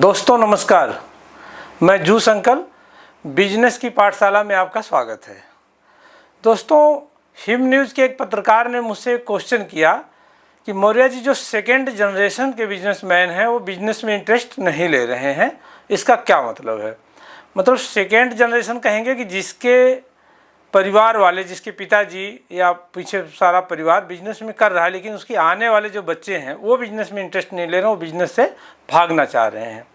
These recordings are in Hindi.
दोस्तों नमस्कार, मैं जूस अंकल बिजनेस की पाठशाला में आपका स्वागत है। दोस्तों, हिम न्यूज़ के एक पत्रकार ने मुझसे क्वेश्चन किया कि मौर्य जी जो सेकेंड जनरेशन के बिजनेसमैन हैं वो बिजनेस में इंटरेस्ट नहीं ले रहे हैं, इसका क्या मतलब है। मतलब सेकेंड जनरेशन कहेंगे कि जिसके परिवार वाले, जिसके पिताजी या पीछे सारा परिवार बिजनेस में कर रहा है, लेकिन उसके आने वाले जो बच्चे हैं वो बिजनेस में इंटरेस्ट नहीं ले रहे हैं, वो बिजनेस से भागना चाह रहे हैं।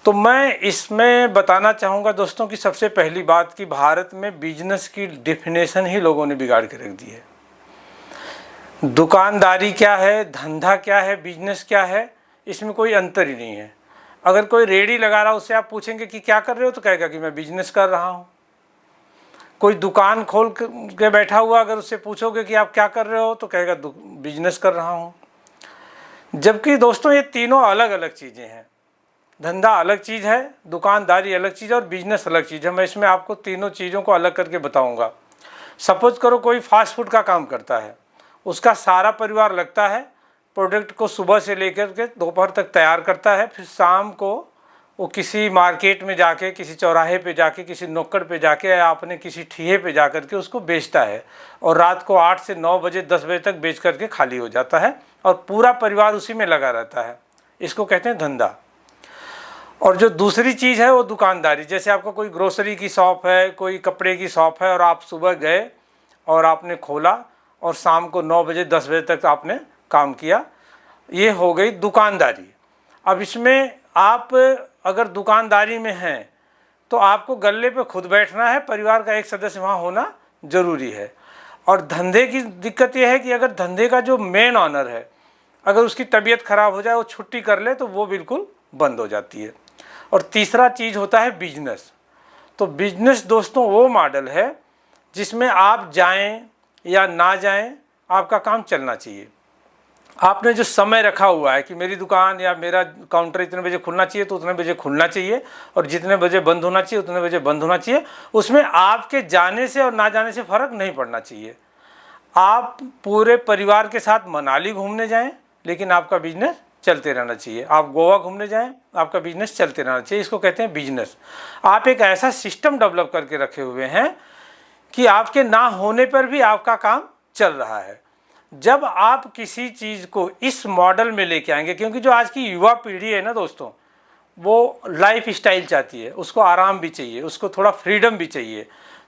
तो मैं इसमें बताना चाहूँगा दोस्तों कि सबसे पहली बात कि भारत में बिजनेस की डेफिनेशन ही लोगों ने बिगाड़ के रख दी है। दुकानदारी क्या है, धंधा क्या है, बिजनेस क्या है, इसमें कोई अंतर ही नहीं है। अगर कोई रेडी लगा रहा है उससे आप पूछेंगे कि क्या कर रहे हो, तो कहेगा कि मैं बिजनेस कर रहा हूँ। कोई दुकान खोल के बैठा हुआ, अगर उससे पूछोगे कि आप क्या कर रहे हो, तो कहेगा बिजनेस कर रहा हूँ। जबकि दोस्तों ये तीनों अलग अलग चीज़ें हैं। धंधा अलग चीज़ है, दुकानदारी अलग चीज़ है और बिजनेस अलग चीज़ है। मैं इसमें आपको तीनों चीज़ों को अलग करके बताऊंगा। सपोज करो कोई फास्ट फूड का काम करता है, उसका सारा परिवार लगता है, प्रोडक्ट को सुबह से लेकर के दोपहर तक तैयार करता है, फिर शाम को वो किसी मार्केट में जाके, किसी चौराहे पे जाके, किसी नुक्कड़ पे जाके या अपने किसी ठिये पे जा कर के उसको बेचता है और रात को 8 से 9 बजे 10 बजे तक बेच करके खाली हो जाता है और पूरा परिवार उसी में लगा रहता है। इसको कहते हैं धंधा। और जो दूसरी चीज़ है वो दुकानदारी। जैसे आपका कोई ग्रोसरी की शॉप है, कोई कपड़े की शॉप है और आप सुबह गए और आपने खोला और शाम को 9 बजे 10 बजे तक आपने काम किया, ये हो गई दुकानदारी। अब इसमें आप अगर दुकानदारी में हैं तो आपको गल्ले पे खुद बैठना है, परिवार का एक सदस्य वहाँ होना ज़रूरी है। और धंधे की दिक्कत यह है कि अगर धंधे का जो मेन ऑनर है, अगर उसकी तबीयत खराब हो जाए, वो छुट्टी कर ले, तो वो बिल्कुल बंद हो जाती है। और तीसरा चीज़ होता है बिजनेस। तो बिजनेस दोस्तों वो मॉडल है जिसमें आप जाएं या ना जाएं, आपका काम चलना चाहिए। आपने जो समय रखा हुआ है कि मेरी दुकान या मेरा काउंटर इतने बजे खुलना चाहिए तो उतने बजे खुलना चाहिए और जितने बजे बंद होना चाहिए उतने बजे बंद होना चाहिए, उसमें आपके जाने से और ना जाने से फ़र्क नहीं पड़ना चाहिए। आप पूरे परिवार के साथ मनाली घूमने जाएं, लेकिन आपका बिजनेस चलते रहना चाहिए। आप गोवा घूमने जाएं, आपका बिजनेस चलते रहना चाहिए। इसको कहते हैं बिजनेस। आप एक ऐसा सिस्टम डेवलप करके रखे हुए हैं कि आपके ना होने पर भी आपका काम चल रहा है। जब आप किसी चीज़ को इस मॉडल में लेके आएंगे, क्योंकि जो आज की युवा पीढ़ी है ना दोस्तों, वो लाइफ स्टाइल चाहती है, उसको आराम भी चाहिए, उसको थोड़ा फ्रीडम भी चाहिए।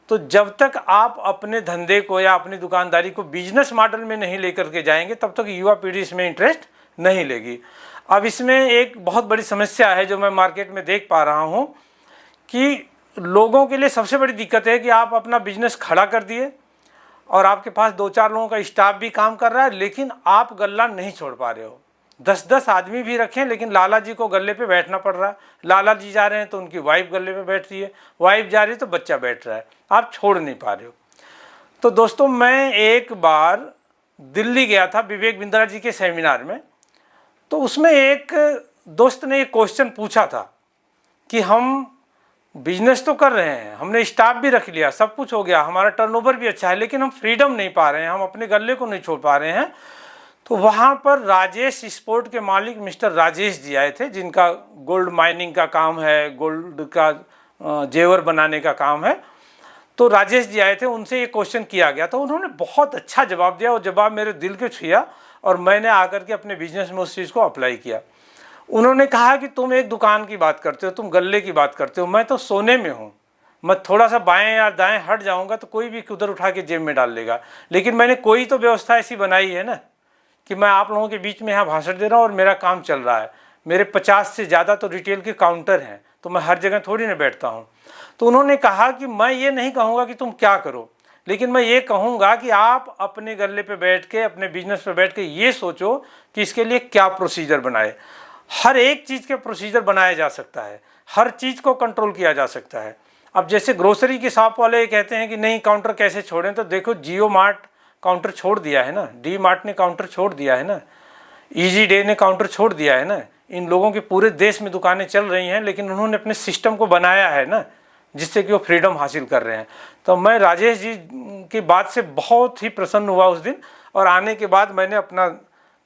तो जब तक आप अपने धंधे को या अपनी दुकानदारी को बिजनेस मॉडल में नहीं लेकर के जाएंगे, तब तक युवा पीढ़ी इसमें इंटरेस्ट नहीं लेगी। अब इसमें एक बहुत बड़ी समस्या है जो मैं मार्केट में देख पा रहा हूँ कि लोगों के लिए सबसे बड़ी दिक्कत है कि आप अपना बिजनेस खड़ा कर दिए और आपके पास 2-4 लोगों का स्टाफ भी काम कर रहा है, लेकिन आप गल्ला नहीं छोड़ पा रहे हो। 10-10 आदमी भी रखें, लेकिन लाला जी को गल्ले पे बैठना पड़ रहा है। लाला जी जा रहे हैं तो उनकी वाइफ गल्ले पे बैठ रही है, वाइफ जा रही है तो बच्चा बैठ रहा है, आप छोड़ नहीं पा रहे हो। तो दोस्तों, मैं एक बार दिल्ली गया था विवेक बिंद्रा जी के सेमिनार में, तो उसमें एक दोस्त ने एक क्वेश्चन पूछा था कि हम बिजनेस तो कर रहे हैं, हमने स्टाफ भी रख लिया, सब कुछ हो गया, हमारा टर्नओवर भी अच्छा है, लेकिन हम फ्रीडम नहीं पा रहे हैं, हम अपने गल्ले को नहीं छोड़ पा रहे हैं। तो वहाँ पर राजेश स्पोर्ट के मालिक मिस्टर राजेश जी आए थे, जिनका गोल्ड माइनिंग का काम है, गोल्ड का जेवर बनाने का काम है। तो राजेश जी आए थे, उनसे ये क्वेश्चन किया गया, तो उन्होंने बहुत अच्छा जवाब दिया। वो जवाब मेरे दिल को छुआ और मैंने आकर के अपने बिजनेस में उस चीज़ को अप्लाई किया। उन्होंने कहा कि तुम एक दुकान की बात करते हो, तुम गल्ले की बात करते हो, मैं तो सोने में हूँ। मैं थोड़ा सा बाएं या दाएं हट जाऊँगा तो कोई भी उधर उठा के जेब में डाल लेगा, लेकिन मैंने कोई तो व्यवस्था ऐसी बनाई है ना कि मैं आप लोगों के बीच में यहाँ भाषण दे रहा हूँ और मेरा काम चल रहा है। मेरे 50 से ज़्यादा तो रिटेल के काउंटर हैं, तो मैं हर जगह थोड़ी ना बैठता हूँ। तो उन्होंने कहा कि मैं ये नहीं कहूँगा कि तुम क्या करो, लेकिन मैं ये कहूँगा कि आप अपने गल्ले पे बैठ के, अपने बिजनेस पे बैठ के ये सोचो कि इसके लिए क्या प्रोसीजर बनाए। हर एक चीज़ के प्रोसीजर बनाया जा सकता है, हर चीज़ को कंट्रोल किया जा सकता है। अब जैसे ग्रोसरी की शॉप वाले कहते हैं कि नहीं काउंटर कैसे छोड़ें, तो देखो जियो मार्ट काउंटर छोड़ दिया है ना, डी मार्ट ने काउंटर छोड़ दिया है ना, ईजी डे ने काउंटर छोड़ दिया है ना। इन लोगों के पूरे देश में दुकानें चल रही हैं, लेकिन उन्होंने अपने सिस्टम को बनाया है ना, जिससे कि वो फ्रीडम हासिल कर रहे हैं। तो मैं राजेश जी की बात से बहुत ही प्रसन्न हुआ उस दिन, और आने के बाद मैंने अपना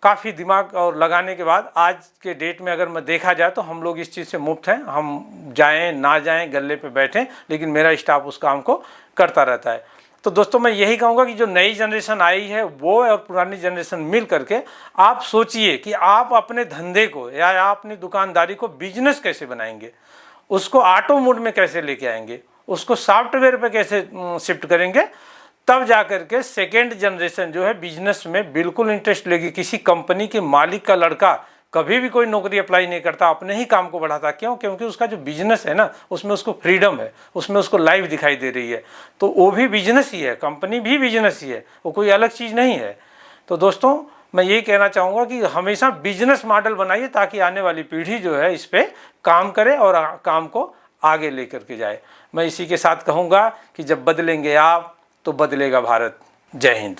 काफ़ी दिमाग और लगाने के बाद आज के डेट में अगर मैं देखा जाए तो हम लोग इस चीज़ से मुक्त हैं। हम जाएं ना जाएं, गले पे बैठें, लेकिन मेरा स्टाफ उस काम को करता रहता है। तो दोस्तों मैं यही कहूँगा कि जो नई जनरेशन आई है वो और पुरानी जनरेशन मिल करके आप सोचिए कि आप अपने धंधे को या आप अपनी दुकानदारी को बिजनेस कैसे बनाएंगे, उसको ऑटो मोड में कैसे लेके आएंगे, उसको सॉफ्टवेयर पे कैसे शिफ्ट करेंगे। तब जा कर के सेकेंड जनरेशन जो है बिजनेस में बिल्कुल इंटरेस्ट लेगी। किसी कंपनी के मालिक का लड़का कभी भी कोई नौकरी अप्लाई नहीं करता, अपने ही काम को बढ़ाता। क्यों? क्योंकि उसका जो बिजनेस है ना, उसमें उसको फ्रीडम है, उसमें उसको लाइफ दिखाई दे रही है। तो वो भी बिजनेस ही है, कंपनी भी बिजनेस ही है, वो कोई अलग चीज़ नहीं है। तो दोस्तों मैं यही कहना चाहूँगा कि हमेशा बिजनेस मॉडल बनाइए ताकि आने वाली पीढ़ी जो है इस पर काम करे और काम को आगे लेकर के जाए। मैं इसी के साथ कहूँगा कि जब बदलेंगे आप तो बदलेगा भारत। जय हिंद।